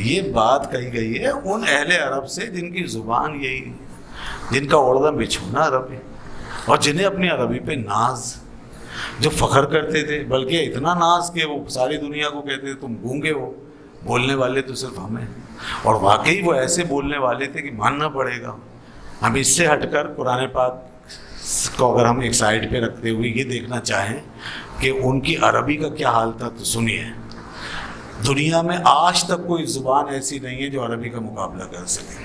یہ بات کہی گئی ہے ان اہل عرب سے جن کی زبان یہی، جن کا اڑنا بچھونا عربی، اور جنہیں اپنی عربی پہ ناز، جو فخر کرتے تھے، بلکہ اتنا ناز کہ وہ ساری دنیا کو کہتے تھے تم گونگے ہو، بولنے والے تو صرف ہمیں. اور واقعی وہ ایسے بولنے والے تھے کہ ماننا پڑے گا. ہم اس سے ہٹ کر قرآن پاک کو اگر ہم ایک سائڈ پہ رکھتے ہوئے یہ دیکھنا چاہیں کہ ان کی عربی کا کیا حال تھا، تو سنیے. دنیا میں آج تک کوئی زبان ایسی نہیں ہے جو عربی کا مقابلہ کر سکے،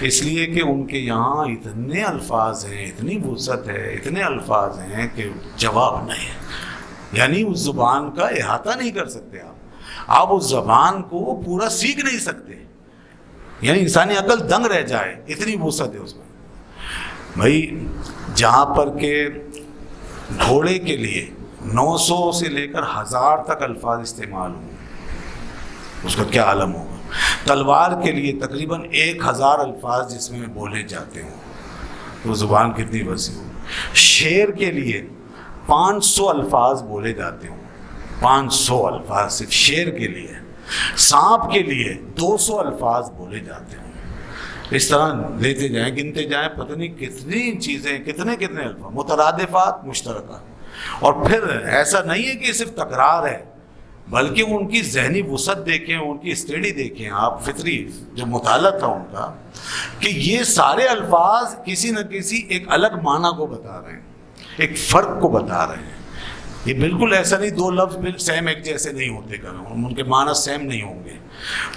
اس لیے کہ ان کے یہاں اتنے الفاظ ہیں، اتنی وسعت ہے، اتنے الفاظ ہیں کہ جواب نہیں ہے. یعنی اس زبان کا احاطہ نہیں کر سکتے آپ اس زبان کو پورا سیکھ نہیں سکتے. یعنی انسانی عقل دنگ رہ جائے، اتنی وسعت ہے اس میں. بھائی جہاں پر کہ گھوڑے کے لیے 900 سے لے کر 1000 تک الفاظ استعمال ہوں، اس کا کیا عالم ہوگا. تلوار کے لیے تقریباً 1000 الفاظ جس میں بولے جاتے ہوں، تو زبان کتنی وسیع ہو. شیر کے لیے 500 الفاظ بولے جاتے ہوں، 500 الفاظ صرف شیر کے لیے. سانپ کے لیے 200 الفاظ بولے جاتے ہوں. اس طرح لیتے جائیں، گنتے جائیں، پتہ نہیں کتنی چیزیں، کتنے الفاظ، مترادفات، مشترکات. اور پھر ایسا نہیں ہے کہ صرف تکرار ہے، بلکہ ان کی ذہنی وسعت دیکھیں، ان کی اسٹڈی دیکھیں آپ، فطری جو مطالعہ تھا ان کا، کہ یہ سارے الفاظ کسی نہ کسی ایک الگ معنی کو بتا رہے ہیں، ایک فرق کو بتا رہے ہیں. یہ بالکل ایسا نہیں 2 لفظ سیم ایک جیسے نہیں ہوتے، ان کے معنی سیم نہیں ہوں گے.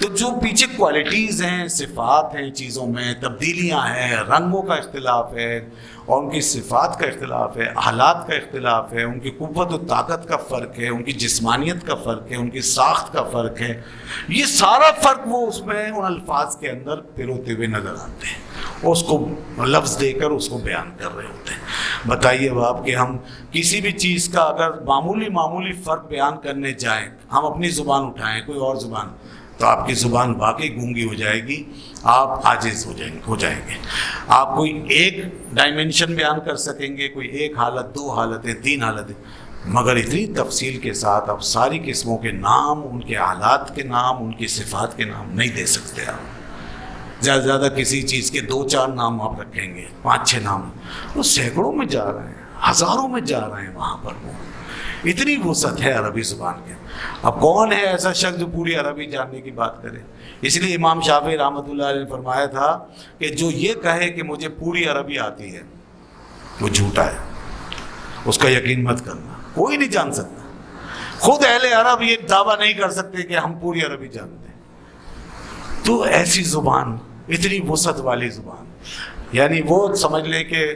تو جو پیچھے کوالٹیز ہیں، صفات ہیں، چیزوں میں تبدیلیاں ہیں، رنگوں کا اختلاف ہے، اور ان کی صفات کا اختلاف ہے، حالات کا اختلاف ہے، ان کی قوت و طاقت کا فرق ہے، ان کی جسمانیت کا فرق ہے، ان کی ساخت کا فرق ہے. یہ سارا فرق وہ اس میں ان الفاظ کے اندر پروتے ہوئے نظر آتے ہیں، اور اس کو لفظ دے کر اس کو بیان کر رہے ہوتے ہیں. بتائیے اب آپ کہ ہم کسی بھی چیز کا اگر معمولی فرق بیان کرنے جائیں، ہم اپنی زبان اٹھائیں، کوئی اور زبان، تو آپ کی زبان واقعی گونگی ہو جائے گی، آپ عاجز ہو جائیں گے. آپ کوئی ایک ڈائمنشن بیان کر سکیں گے، کوئی ایک حالت، 2 حالتیں، 3 حالتیں، مگر اتنی تفصیل کے ساتھ آپ ساری قسموں کے نام، ان کے حالات کے نام، ان کی صفات کے نام نہیں دے سکتے. آپ زیادہ سے زیادہ کسی چیز کے 2-4 نام آپ رکھیں گے، 5-6 نام. وہ سینکڑوں میں جا رہے ہیں، ہزاروں میں جا رہے ہیں وہاں پر. وہ اتنی وسعت ہے عربی زبان کے. اب کون ہے ایسا شخص جو پوری عربی جاننے کی بات کرے؟ اس لیے امام شافعی رحمۃ اللہ علیہ نے فرمایا تھا کہ جو یہ کہے کہ مجھے پوری عربی آتی ہے وہ جھوٹا ہے، اس کا یقین مت کرنا. کوئی نہیں جان سکتا. خود اہل عرب یہ دعویٰ نہیں کر سکتے کہ ہم پوری عربی جانتے ہیں. تو ایسی زبان، اتنی وسعت والی زبان، یعنی وہ سمجھ لیں کہ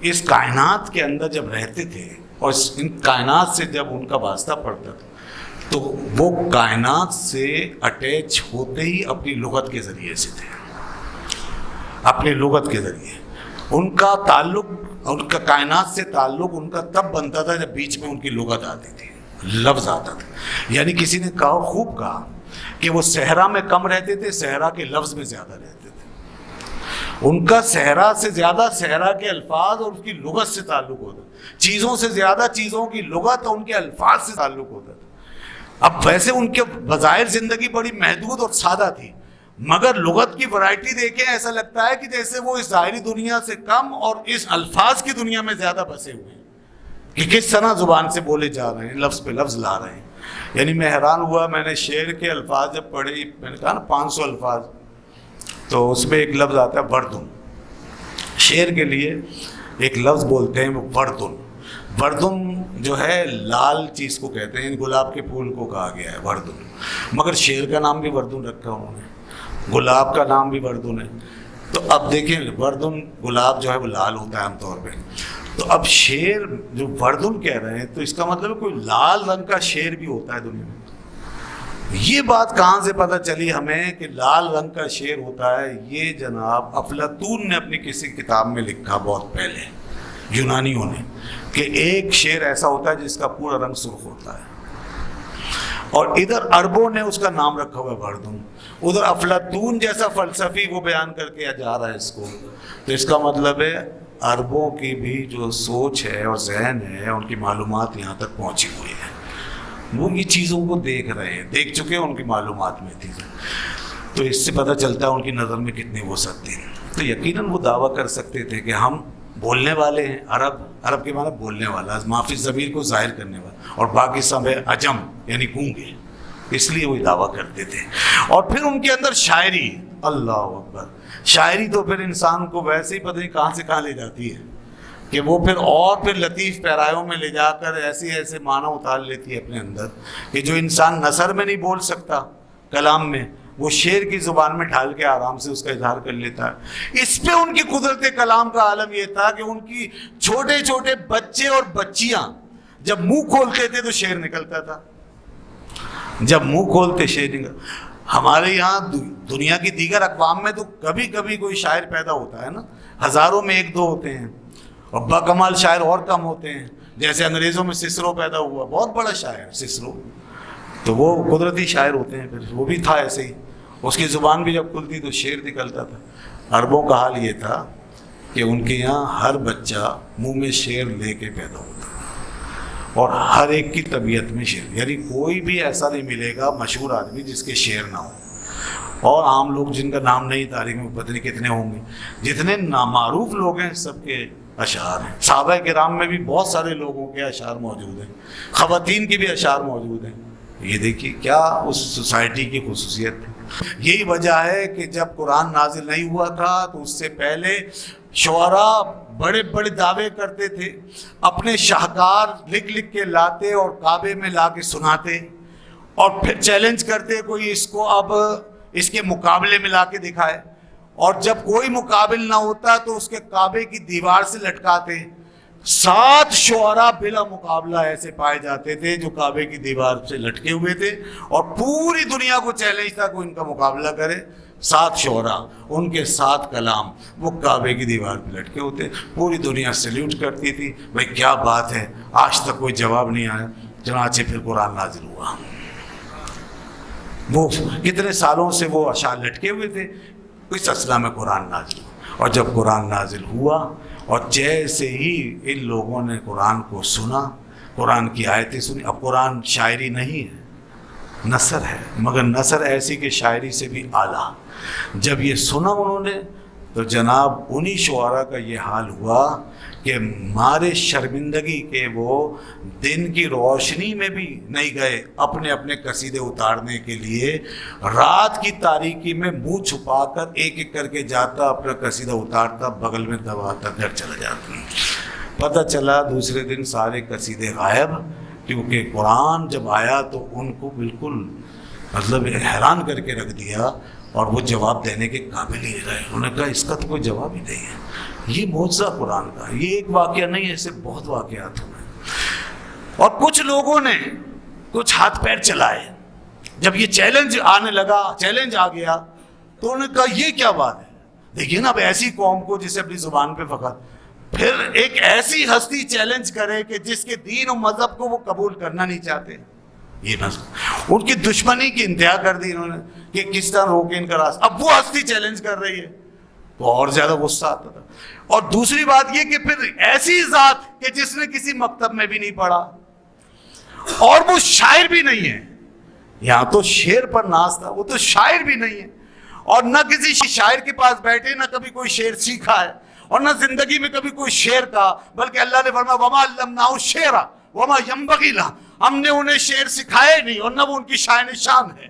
اس کائنات کے اندر جب رہتے تھے اور ان کائنات سے جب ان کا واسطہ پڑتا تھا، تو وہ کائنات سے اٹیچ ہوتے ہی اپنی لغت کے ذریعے سے تھے. اپنی لغت کے ذریعے ان کا تعلق، ان کا کائنات سے تعلق ان کا تب بنتا تھا جب بیچ میں ان کی لغت آتی تھی، لفظ آتا تھا. یعنی کسی نے کہا، خوب کہا، کہ وہ صحرا میں کم رہتے تھے، صحرا کے لفظ میں زیادہ رہتے تھے. ان کا صحرا سے زیادہ صحرا کے الفاظ اور اس کی لغت سے تعلق ہوتا، چیزوں سے زیادہ چیزوں کی لغت اور ان کے الفاظ سے تعلق ہوتا تھا. اب ویسے ان کے بظاہر زندگی بڑی محدود اور سادہ تھی، مگر لغت کی ورائٹی دیکھیں ایسا لگتا ہے کہ جیسے وہ اس ظاہری دنیا سے کم اور اس الفاظ کی دنیا میں زیادہ بسے ہوئے ہیں، کہ کس طرح زبان سے بولے جا رہے ہیں، لفظ پہ لفظ لا رہے ہیں. یعنی میں حیران ہوا، میں نے شعر کے الفاظ جب پڑھے، میں نے کہا نا 500 الفاظ، تو اس میں ایک لفظ آتا ہے وردن. شعر کے لیے ایک لفظ بولتے ہیں وہ وردن. وردن جو ہے لال چیز کو کہتے ہیں، گلاب کے پھول کو کہا گیا ہے وردن، مگر شعر کا نام بھی وردن رکھا انہوں نے، گلاب کا نام بھی وردن ہے. تو اب دیکھیں وردن، گلاب جو ہے وہ لال ہوتا ہے عام طور پہ، تو اب شعر جو وردن کہہ رہے ہیں تو اس کا مطلب کوئی لال رنگ کا شعر بھی ہوتا ہے دنیا میں. یہ بات کہاں سے پتہ چلی ہمیں کہ لال رنگ کا شعر ہوتا ہے؟ یہ جناب افلاطون نے اپنی کسی کتاب میں لکھا بہت پہلے، یونانیوں نے، کہ ایک شعر ایسا ہوتا ہے جس کا پورا رنگ سرخ ہوتا ہے. اور ادھر عربوں نے اس کا نام رکھا ہوا ہے وردن، ادھر افلاطون جیسا فلسفی وہ بیان کر کے جا رہا ہے اس کو. تو اس کا مطلب ہے عربوں کی بھی جو سوچ ہے اور ذہن ہے، ان کی معلومات یہاں تک پہنچی ہوئی ہے. وہ یہ چیزوں کو دیکھ رہے ہیں، دیکھ چکے ہیں، ان کی معلومات میں تھی. تو اس سے پتہ چلتا ہے ان کی نظر میں کتنی وسعت تھی. تو یقیناً وہ دعویٰ کر سکتے تھے کہ ہم بولنے والے ہیں. عرب کے معنی بولنے والا، معافی ضمیر کو ظاہر کرنے والا، اور باقی سب ہے عجم یعنی گونگے، اس لیے وہ دعویٰ کرتے تھے. اور پھر ان کے اندر شاعری، اللہ اکبر، شاعری تو پھر انسان کو ویسے ہی پتہ نہیں کہاں سے کہاں لے جاتی ہے کہ وہ پھر لطیف پیرایوں میں لے جا کر ایسے معنی اتار لیتی ہے اپنے اندر کہ جو انسان نثر میں نہیں بول سکتا، کلام میں، وہ شعر کی زبان میں ڈھال کے آرام سے اس کا اظہار کر لیتا ہے. اس پہ ان کی قدرت کلام کا عالم یہ تھا کہ ان کی چھوٹے چھوٹے بچے اور بچیاں جب منہ کھولتے تھے تو شعر نکلتا تھا. جب منہ کھولتے شعر ہمارے یہاں دنیا کی دیگر اقوام میں تو کبھی کبھی کوئی شاعر پیدا ہوتا ہے نا، ہزاروں میں ایک دو ہوتے ہیں، اور باکمال شاعر اور کم ہوتے ہیں. جیسے انگریزوں میں سسرو پیدا ہوا، بہت بڑا شاعر سسرو، تو وہ قدرتی شاعر ہوتے ہیں. پھر وہ بھی تھا ایسے ہی، اس کی زبان بھی جب کھلتی تو شعر نکلتا تھا. عربوں کا حال یہ تھا کہ ان کے یہاں ہر بچہ منہ میں شعر لے کے پیدا ہوتا، اور ہر ایک کی طبیعت میں شعر، یعنی کوئی بھی ایسا نہیں ملے گا مشہور آدمی جس کے شعر نہ ہو. اور عام لوگ جن کا نام نہیں تاریخ میں پتہ نہیں کتنے ہوں گے، جتنے نامعروف لوگ ہیں سب کے اشعار ہیں. صحابہ کرام میں بھی بہت سارے لوگوں کے اشعار موجود ہیں، خواتین کے بھی اشعار موجود ہیں. یہ دیکھیے کیا اس سوسائٹی کی خصوصیت تھی. یہی وجہ ہے کہ جب قرآن نازل نہیں ہوا تھا تو اس سے پہلے شعراء بڑے بڑے دعوے کرتے تھے، اپنے شاہکار لکھ لکھ کے لاتے اور کعبے میں لا کے سناتے، اور پھر چیلنج کرتے کوئی اس کو اب اس کے مقابلے میں لا کے دکھائے. اور جب کوئی مقابل نہ ہوتا تو اس کے کعبے کی دیوار سے لٹکاتے. 7 شعراء بلا مقابلہ ایسے پائے جاتے تھے جو کعبے کی دیوار سے لٹکے ہوئے تھے، اور پوری دنیا کو چیلنج تھا کوئی ان کا مقابلہ کرے. 7 شعراء، ان کے 7 کلام، وہ کعبے کی دیوار پہ لٹکے ہوتے. پوری دنیا سیلیوٹ کرتی تھی، بھائی کیا بات ہے، آج تک کوئی جواب نہیں آیا. چنانچہ پھر قرآن نازل ہوا. وہ کتنے سالوں سے وہ اشعار لٹکے ہوئے تھے، اس اسنا میں قرآن نازل ہوا. اور جب قرآن نازل ہوا اور جیسے ہی ان لوگوں نے قرآن کو سنا، قرآن کی آیتیں سنی. اب قرآن شاعری نہیں ہے، نثر ہے، مگر نثر ایسی کہ شاعری سے بھی اعلیٰ. جب یہ سنا انہوں نے تو جناب انہی شعراء کا یہ حال ہوا کہ مارے شرمندگی کے وہ دن کی روشنی میں بھی نہیں گئے اپنے اپنے قصیدے اتارنے کے لیے. رات کی تاریکی میں منہ چھپا کر ایک ایک کر کے جاتا، اپنا قصیدہ اتارتا، بغل میں دباتا، گھر چلا جاتا. پتہ چلا دوسرے دن سارے قصیدے غائب، کیونکہ قرآن جب آیا تو ان کو بالکل حیران کر کے رکھ دیا، اور وہ جواب دینے کے قابل ہی رہے. انہوں نے کہا اس کا تو کوئی جواب ہی نہیں ہے. یہ معجزہ قرآن کا، یہ ایک واقعہ نہیں ہے، ایسے بہت واقعات ہوئے. اور کچھ لوگوں نے کچھ ہاتھ پیر چلائے. جب یہ چیلنج آنے لگا، چیلنج آ گیا، تو انہوں نے کہا یہ کیا بات ہے. دیکھیے نا، اب ایسی قوم کو جسے اپنی زبان پہ فخر، پھر ایک ایسی ہستی چیلنج کرے کہ جس کے دین و مذہب کو وہ قبول کرنا نہیں چاہتے. یہ نظر ان کی دشمنی کی انتہا کر دی انہوں نے کہ کس طرح روکے ان کا راستہ. اب وہ ہستی چیلنج کر رہی ہے تو اور زیادہ غصہ آتا تھا. اور دوسری بات یہ کہ پھر ایسی ذات کہ جس نے کسی مکتب میں بھی نہیں پڑھا، اور وہ شاعر بھی نہیں ہے. یہاں تو شعر پر ناز تھا، وہ تو شاعر بھی نہیں ہے، اور نہ کسی شاعر کے پاس بیٹھے، نہ کبھی کوئی شعر سیکھا ہے، اور نہ زندگی میں کبھی کوئی شعر کہا. بلکہ اللہ نے فرمایا وما علمناہ الشعر وما ينبغي لہ، ہم نے انہیں شعر سکھائے نہیں، اور نہ وہ ان کی شان ہے.